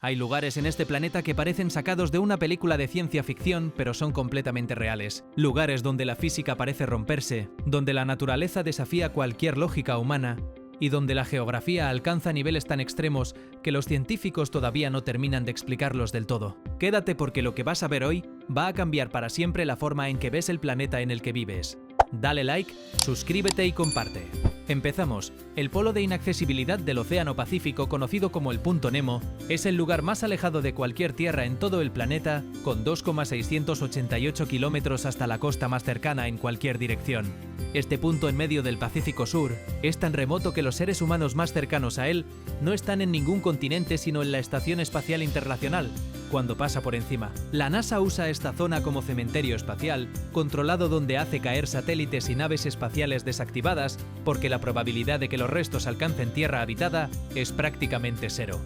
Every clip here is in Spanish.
Hay lugares en este planeta que parecen sacados de una película de ciencia ficción, pero son completamente reales. Lugares donde la física parece romperse, donde la naturaleza desafía cualquier lógica humana y donde la geografía alcanza niveles tan extremos que los científicos todavía no terminan de explicarlos del todo. Quédate porque lo que vas a ver hoy va a cambiar para siempre la forma en que ves el planeta en el que vives. Dale like, suscríbete y comparte. Empezamos. El polo de inaccesibilidad del Océano Pacífico, conocido como el Punto Nemo, es el lugar más alejado de cualquier tierra en todo el planeta, con 2,688 kilómetros hasta la costa más cercana en cualquier dirección. Este punto en medio del Pacífico Sur es tan remoto que los seres humanos más cercanos a él no están en ningún continente sino en la Estación Espacial Internacional, cuando pasa por encima. La NASA usa esta zona como cementerio espacial, controlado donde hace caer satélites y naves espaciales desactivadas, porque la probabilidad de que los restos alcancen tierra habitada es prácticamente cero.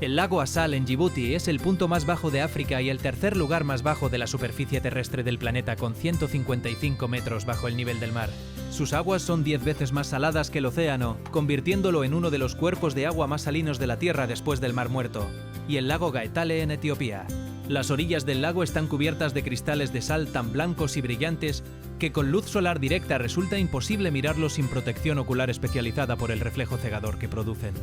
El lago Assal en Djibouti es el punto más bajo de África y el tercer lugar más bajo de la superficie terrestre del planeta, con 155 metros bajo el nivel del mar. Sus aguas son 10 veces más saladas que el océano, convirtiéndolo en uno de los cuerpos de agua más salinos de la Tierra después del Mar Muerto. Y el lago Gaetale en Etiopía. Las orillas del lago están cubiertas de cristales de sal tan blancos y brillantes que con luz solar directa resulta imposible mirarlos sin protección ocular especializada por el reflejo cegador que producen.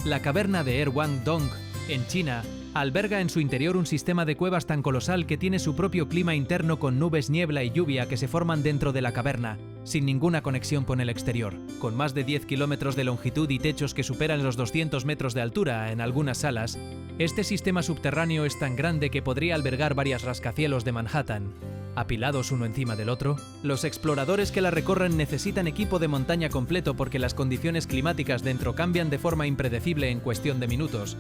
La caverna de Erwan Dong, en China, alberga en su interior un sistema de cuevas tan colosal que tiene su propio clima interno con nubes, niebla y lluvia que se forman dentro de la caverna, sin ninguna conexión con el exterior. Con más de 10 kilómetros de longitud y techos que superan los 200 metros de altura en algunas salas, este sistema subterráneo es tan grande que podría albergar varios rascacielos de Manhattan. Apilados uno encima del otro, los exploradores que la recorren necesitan equipo de montaña completo porque las condiciones climáticas dentro cambian de forma impredecible en cuestión de minutos.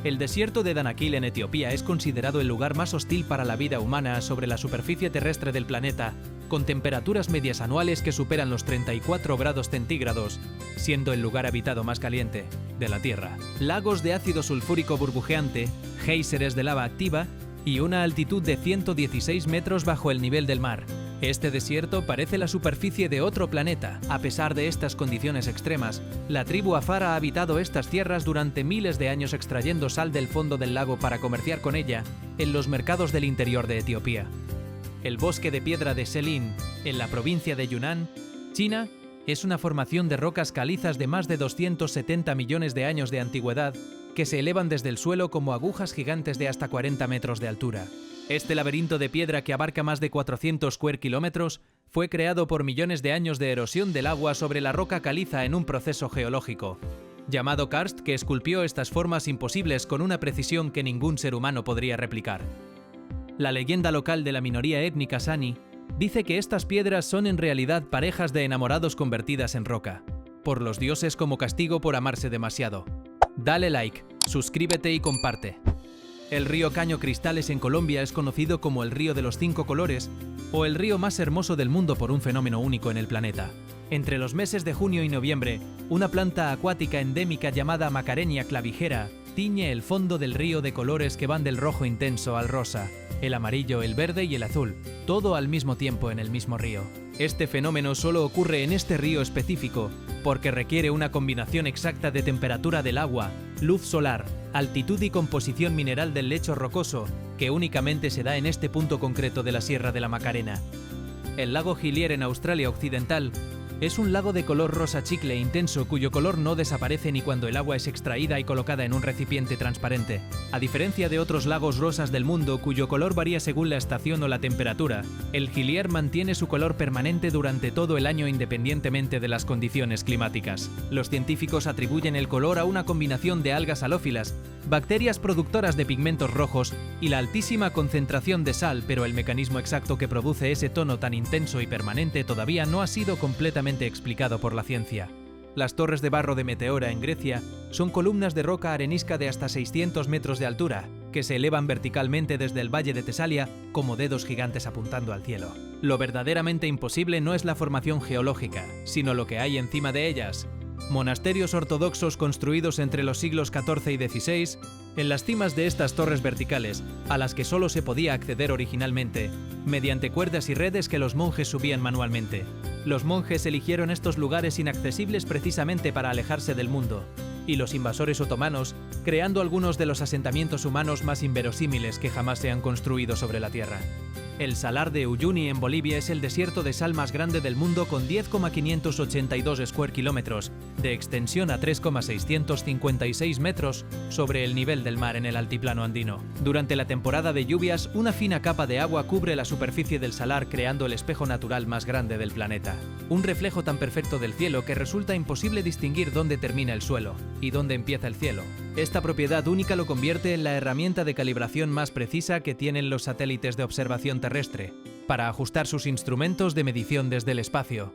El desierto de Danakil en Etiopía es considerado el lugar más hostil para la vida humana sobre la superficie terrestre del planeta, con temperaturas medias anuales que superan los 34 grados centígrados, siendo el lugar habitado más caliente de la Tierra. Lagos de ácido sulfúrico burbujeante, géiseres de lava activa y una altitud de 116 metros bajo el nivel del mar. Este desierto parece la superficie de otro planeta. A pesar de estas condiciones extremas, la tribu Afar ha habitado estas tierras durante miles de años extrayendo sal del fondo del lago para comerciar con ella en los mercados del interior de Etiopía. El bosque de piedra de Selin, en la provincia de Yunnan, China, es una formación de rocas calizas de más de 270 millones de años de antigüedad que se elevan desde el suelo como agujas gigantes de hasta 40 metros de altura. Este laberinto de piedra, que abarca más de 400 square kilómetros, fue creado por millones de años de erosión del agua sobre la roca caliza en un proceso geológico llamado karst, que esculpió estas formas imposibles con una precisión que ningún ser humano podría replicar. La leyenda local de la minoría étnica Sani dice que estas piedras son en realidad parejas de enamorados convertidas en roca, por los dioses como castigo por amarse demasiado. Dale like, suscríbete y comparte. El río Caño Cristales en Colombia es conocido como el río de los 5 colores o el río más hermoso del mundo por un fenómeno único en el planeta. Entre los meses de junio y noviembre, una planta acuática endémica llamada Macarenia clavijera tiñe el fondo del río de colores que van del rojo intenso al rosa, el amarillo, el verde y el azul, todo al mismo tiempo en el mismo río. Este fenómeno solo ocurre en este río específico porque requiere una combinación exacta de temperatura del agua, luz solar, altitud y composición mineral del lecho rocoso, que únicamente se da en este punto concreto de la Sierra de la Macarena. El lago Gillier en Australia Occidental es un lago de color rosa chicle intenso cuyo color no desaparece ni cuando el agua es extraída y colocada en un recipiente transparente. A diferencia de otros lagos rosas del mundo cuyo color varía según la estación o la temperatura, el Gillier mantiene su color permanente durante todo el año independientemente de las condiciones climáticas. Los científicos atribuyen el color a una combinación de algas halófilas, bacterias productoras de pigmentos rojos y la altísima concentración de sal, pero el mecanismo exacto que produce ese tono tan intenso y permanente todavía no ha sido completamente explicado por la ciencia. Las torres de barro de Meteora en Grecia son columnas de roca arenisca de hasta 600 metros de altura, que se elevan verticalmente desde el valle de Tesalia como dedos gigantes apuntando al cielo. Lo verdaderamente imposible no es la formación geológica, sino lo que hay encima de ellas. Monasterios ortodoxos construidos entre los siglos XIV y XVI, en las cimas de estas torres verticales, a las que solo se podía acceder originalmente, mediante cuerdas y redes que los monjes subían manualmente. Los monjes eligieron estos lugares inaccesibles precisamente para alejarse del mundo, y los invasores otomanos, creando algunos de los asentamientos humanos más inverosímiles que jamás se han construido sobre la Tierra. El Salar de Uyuni en Bolivia es el desierto de sal más grande del mundo con 10,582 square kilómetros, de extensión a 3,656 metros sobre el nivel del mar en el altiplano andino. Durante la temporada de lluvias, una fina capa de agua cubre la superficie del salar creando el espejo natural más grande del planeta. Un reflejo tan perfecto del cielo que resulta imposible distinguir dónde termina el suelo y dónde empieza el cielo. Esta propiedad única lo convierte en la herramienta de calibración más precisa que tienen los satélites de observación terrestre, para ajustar sus instrumentos de medición desde el espacio.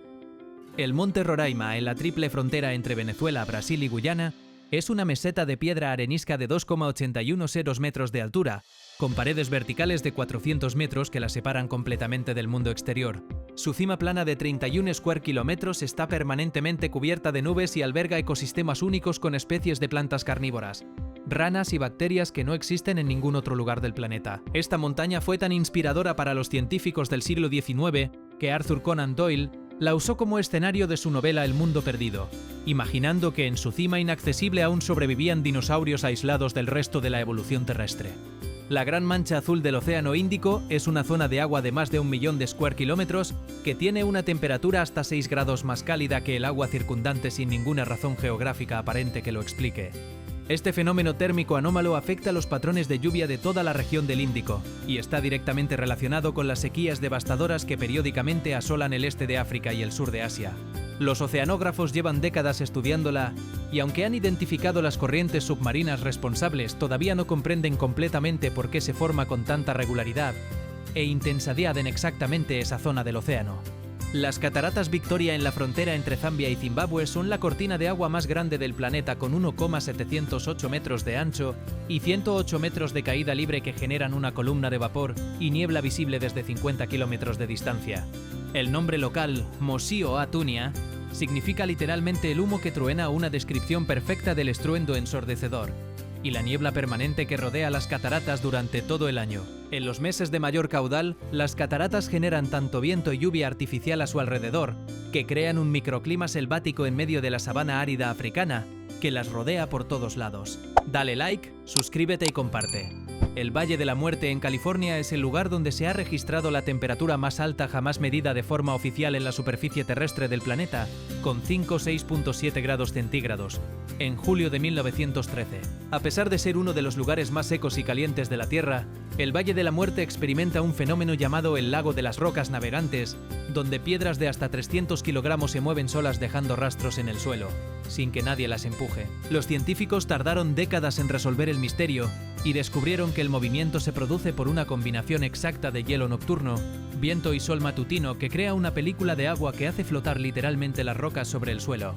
El monte Roraima, en la triple frontera entre Venezuela, Brasil y Guyana, es una meseta de piedra arenisca de 2,81 metros de altura, con paredes verticales de 400 metros que la separan completamente del mundo exterior. Su cima plana de 31 square kilómetros está permanentemente cubierta de nubes y alberga ecosistemas únicos con especies de plantas carnívoras, ranas y bacterias que no existen en ningún otro lugar del planeta. Esta montaña fue tan inspiradora para los científicos del siglo XIX que Arthur Conan Doyle la usó como escenario de su novela El mundo perdido, imaginando que en su cima inaccesible aún sobrevivían dinosaurios aislados del resto de la evolución terrestre. La gran mancha azul del Océano Índico es una zona de agua de más de 1 millón de square kilómetros que tiene una temperatura hasta 6 grados más cálida que el agua circundante sin ninguna razón geográfica aparente que lo explique. Este fenómeno térmico anómalo afecta los patrones de lluvia de toda la región del Índico y está directamente relacionado con las sequías devastadoras que periódicamente asolan el este de África y el sur de Asia. Los oceanógrafos llevan décadas estudiándola y aunque han identificado las corrientes submarinas responsables, todavía no comprenden completamente por qué se forma con tanta regularidad e intensidad en exactamente esa zona del océano. Las cataratas Victoria en la frontera entre Zambia y Zimbabue son la cortina de agua más grande del planeta con 1,708 metros de ancho y 108 metros de caída libre que generan una columna de vapor y niebla visible desde 50 kilómetros de distancia. El nombre local, Mosio Atunia, significa literalmente el humo que truena, una descripción perfecta del estruendo ensordecedor, y la niebla permanente que rodea las cataratas durante todo el año. En los meses de mayor caudal, las cataratas generan tanto viento y lluvia artificial a su alrededor, que crean un microclima selvático en medio de la sabana árida africana, que las rodea por todos lados. Dale like, suscríbete y comparte. El Valle de la Muerte en California es el lugar donde se ha registrado la temperatura más alta jamás medida de forma oficial en la superficie terrestre del planeta, con 6,7 grados centígrados, en julio de 1913. A pesar de ser uno de los lugares más secos y calientes de la Tierra, el Valle de la Muerte experimenta un fenómeno llamado el Lago de las Rocas Navegantes, donde piedras de hasta 300 kilogramos se mueven solas dejando rastros en el suelo, sin que nadie las empuje. Los científicos tardaron décadas en resolver el misterio y descubrieron que el movimiento se produce por una combinación exacta de hielo nocturno, viento y sol matutino que crea una película de agua que hace flotar literalmente las rocas sobre el suelo.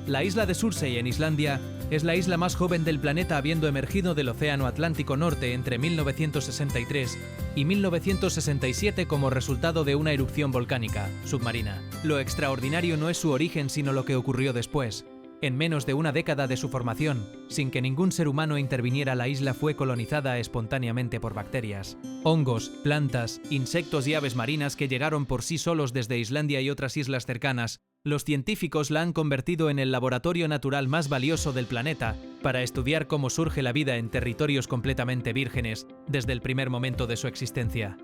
La isla de Surtsey en Islandia es la isla más joven del planeta, habiendo emergido del Océano Atlántico Norte entre 1963 y 1967 como resultado de una erupción volcánica submarina. Lo extraordinario no es su origen, sino lo que ocurrió después. En menos de una década de su formación, sin que ningún ser humano interviniera, la isla fue colonizada espontáneamente por bacterias, hongos, plantas, insectos y aves marinas que llegaron por sí solos desde Islandia y otras islas cercanas. Los científicos la han convertido en el laboratorio natural más valioso del planeta para estudiar cómo surge la vida en territorios completamente vírgenes desde el primer momento de su existencia.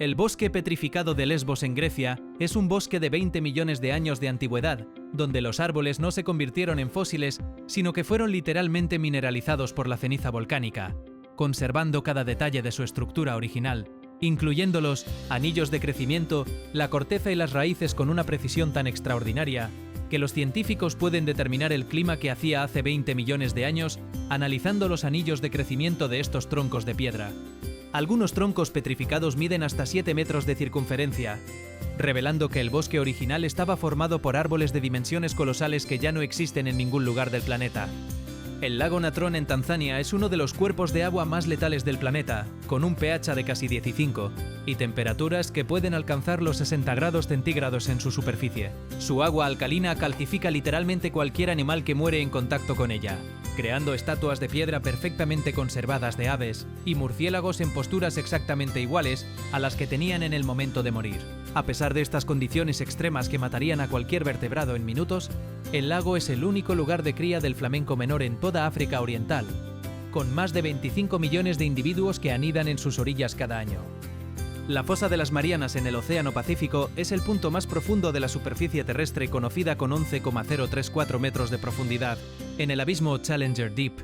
El bosque petrificado de Lesbos en Grecia es un bosque de 20 millones de años de antigüedad, donde los árboles no se convirtieron en fósiles, sino que fueron literalmente mineralizados por la ceniza volcánica, conservando cada detalle de su estructura original, incluyendo los anillos de crecimiento, la corteza y las raíces con una precisión tan extraordinaria que los científicos pueden determinar el clima que hacía hace 20 millones de años analizando los anillos de crecimiento de estos troncos de piedra. Algunos troncos petrificados miden hasta 7 metros de circunferencia, revelando que el bosque original estaba formado por árboles de dimensiones colosales que ya no existen en ningún lugar del planeta. El lago Natron en Tanzania es uno de los cuerpos de agua más letales del planeta, con un pH de casi 15 y temperaturas que pueden alcanzar los 60 grados centígrados en su superficie. Su agua alcalina calcifica literalmente cualquier animal que muere en contacto con ella. creando estatuas de piedra perfectamente conservadas de aves y murciélagos en posturas exactamente iguales a las que tenían en el momento de morir. A pesar de estas condiciones extremas que matarían a cualquier vertebrado en minutos, el lago es el único lugar de cría del flamenco menor en toda África Oriental, con más de 25 millones de individuos que anidan en sus orillas cada año. La fosa de las Marianas en el Océano Pacífico es el punto más profundo de la superficie terrestre, conocida con 11,034 metros de profundidad, en el abismo Challenger Deep.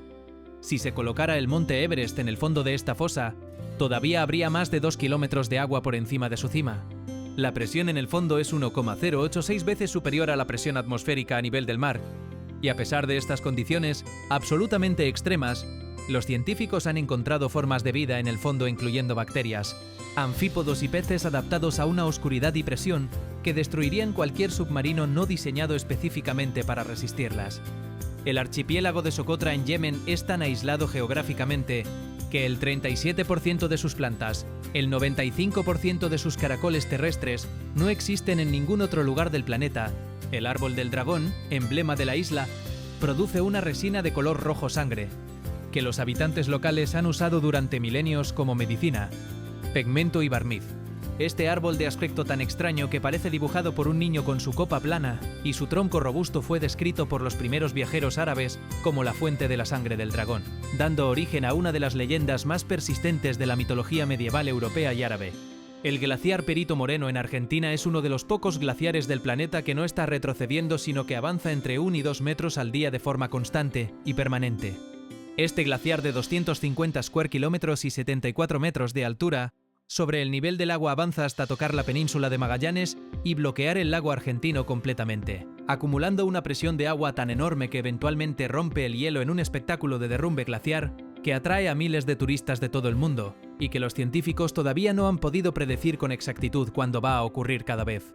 Si se colocara el monte Everest en el fondo de esta fosa, todavía habría más de 2 kilómetros de agua por encima de su cima. La presión en el fondo es 1,086 veces superior a la presión atmosférica a nivel del mar, y a pesar de estas condiciones absolutamente extremas, los científicos han encontrado formas de vida en el fondo, incluyendo bacterias, anfípodos y peces adaptados a una oscuridad y presión que destruirían cualquier submarino no diseñado específicamente para resistirlas. El archipiélago de Socotra en Yemen es tan aislado geográficamente que el 37% de sus plantas, el 95% de sus caracoles terrestres no existen en ningún otro lugar del planeta. El árbol del dragón, emblema de la isla, produce una resina de color rojo sangre, que los habitantes locales han usado durante milenios como medicina, pigmento y barniz. Este árbol de aspecto tan extraño que parece dibujado por un niño con su copa plana y su tronco robusto fue descrito por los primeros viajeros árabes como la fuente de la sangre del dragón, dando origen a una de las leyendas más persistentes de la mitología medieval europea y árabe. El glaciar Perito Moreno en Argentina es uno de los pocos glaciares del planeta que no está retrocediendo, sino que avanza entre 1 y 2 metros al día de forma constante y permanente. Este glaciar de 250 square kilómetros y 74 metros de altura sobre el nivel del agua avanza hasta tocar la península de Magallanes y bloquear el lago argentino completamente, acumulando una presión de agua tan enorme que eventualmente rompe el hielo en un espectáculo de derrumbe glaciar que atrae a miles de turistas de todo el mundo y que los científicos todavía no han podido predecir con exactitud cuándo va a ocurrir cada vez.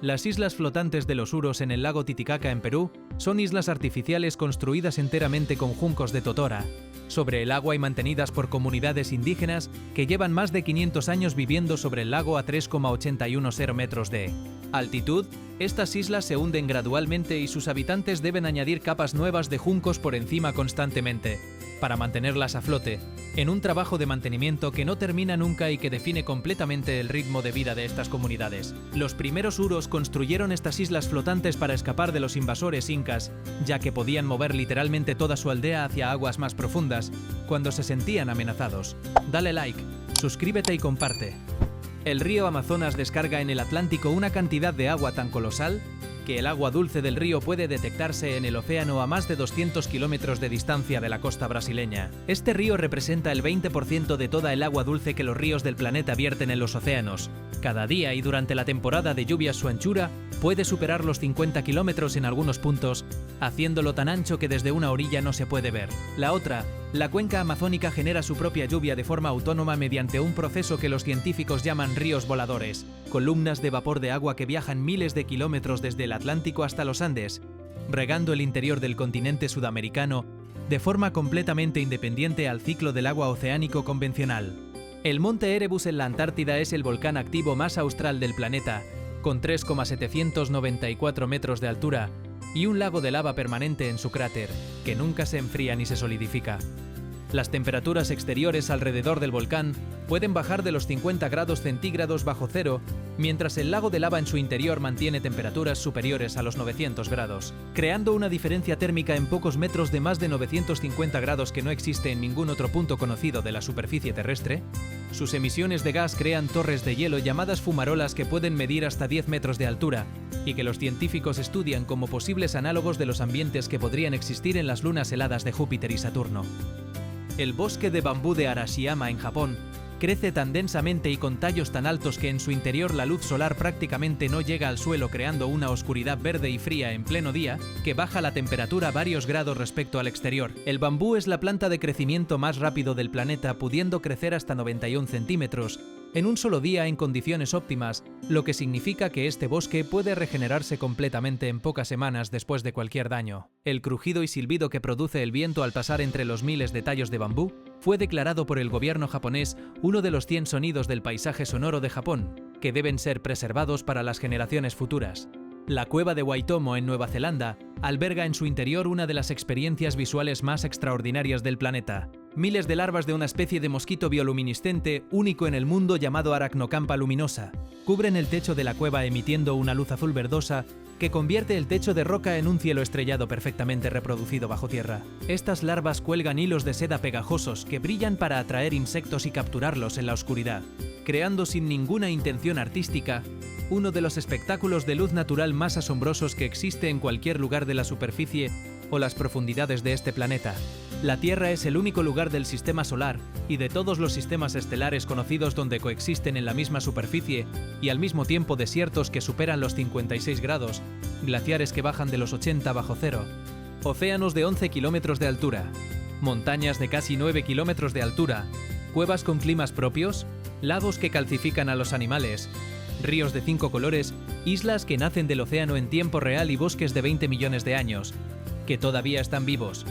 Las islas flotantes de los Uros en el lago Titicaca en Perú son islas artificiales construidas enteramente con juncos de totora, sobre el agua y mantenidas por comunidades indígenas que llevan más de 500 años viviendo sobre el lago a 3,810 metros de altitud. Estas islas se hunden gradualmente y sus habitantes deben añadir capas nuevas de juncos por encima constantemente, para mantenerlas a flote, en un trabajo de mantenimiento que no termina nunca y que define completamente el ritmo de vida de estas comunidades. Los primeros uros construyeron estas islas flotantes para escapar de los invasores incas, ya que podían mover literalmente toda su aldea hacia aguas más profundas cuando se sentían amenazados. Dale like, suscríbete y comparte. El río Amazonas descarga en el Atlántico una cantidad de agua tan colosal que el agua dulce del río puede detectarse en el océano a más de 200 kilómetros de distancia de la costa brasileña. Este río representa el 20% de toda el agua dulce que los ríos del planeta vierten en los océanos. Cada día y durante la temporada de lluvias su anchura puede superar los 50 kilómetros en algunos puntos, haciéndolo tan ancho que desde una orilla no se puede ver. La otra, la cuenca amazónica, genera su propia lluvia de forma autónoma mediante un proceso que los científicos llaman ríos voladores, columnas de vapor de agua que viajan miles de kilómetros desde el Atlántico hasta los Andes, regando el interior del continente sudamericano de forma completamente independiente al ciclo del agua oceánico convencional. El monte Erebus en la Antártida es el volcán activo más austral del planeta, con 3,794 metros de altura y un lago de lava permanente en su cráter, que nunca se enfría ni se solidifica. Las temperaturas exteriores alrededor del volcán pueden bajar de los 50 grados centígrados bajo cero, mientras el lago de lava en su interior mantiene temperaturas superiores a los 900 grados, creando una diferencia térmica en pocos metros de más de 950 grados que no existe en ningún otro punto conocido de la superficie terrestre. Sus emisiones de gas crean torres de hielo llamadas fumarolas que pueden medir hasta 10 metros de altura y que los científicos estudian como posibles análogos de los ambientes que podrían existir en las lunas heladas de Júpiter y Saturno. El bosque de bambú de Arashiyama en Japón crece tan densamente y con tallos tan altos que en su interior la luz solar prácticamente no llega al suelo, creando una oscuridad verde y fría en pleno día que baja la temperatura varios grados respecto al exterior. El bambú es la planta de crecimiento más rápido del planeta, pudiendo crecer hasta 91 centímetros en un solo día en condiciones óptimas, lo que significa que este bosque puede regenerarse completamente en pocas semanas después de cualquier daño. El crujido y silbido que produce el viento al pasar entre los miles de tallos de bambú fue declarado por el gobierno japonés uno de los 100 sonidos del paisaje sonoro de Japón, que deben ser preservados para las generaciones futuras. La cueva de Waitomo en Nueva Zelanda alberga en su interior una de las experiencias visuales más extraordinarias del planeta. Miles de larvas de una especie de mosquito bioluminiscente único en el mundo llamado Arachnocampa luminosa cubren el techo de la cueva emitiendo una luz azul verdosa que convierte el techo de roca en un cielo estrellado perfectamente reproducido bajo tierra. Estas larvas cuelgan hilos de seda pegajosos que brillan para atraer insectos y capturarlos en la oscuridad, creando sin ninguna intención artística uno de los espectáculos de luz natural más asombrosos que existe en cualquier lugar de la superficie o las profundidades de este planeta. La Tierra es el único lugar del sistema solar y de todos los sistemas estelares conocidos donde coexisten en la misma superficie y al mismo tiempo desiertos que superan los 56 grados, glaciares que bajan de los 80 bajo cero, océanos de 11 kilómetros de altura, montañas de casi 9 kilómetros de altura, cuevas con climas propios, lagos que calcifican a los animales, ríos de 5 colores, islas que nacen del océano en tiempo real y bosques de 20 millones de años, que todavía están vivos.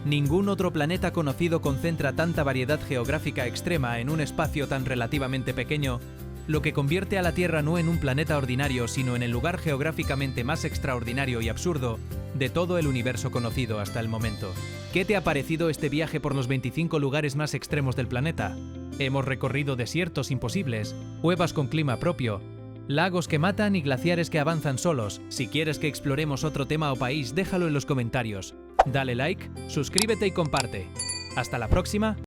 Ningún otro planeta conocido concentra tanta variedad geográfica extrema en un espacio tan relativamente pequeño, lo que convierte a la Tierra no en un planeta ordinario, sino en el lugar geográficamente más extraordinario y absurdo de todo el universo conocido hasta el momento. ¿Qué te ha parecido este viaje por los 25 lugares más extremos del planeta? Hemos recorrido desiertos imposibles, cuevas con clima propio, lagos que matan y glaciares que avanzan solos. Si quieres que exploremos otro tema o país, déjalo en los comentarios. Dale like, suscríbete y comparte. Hasta la próxima.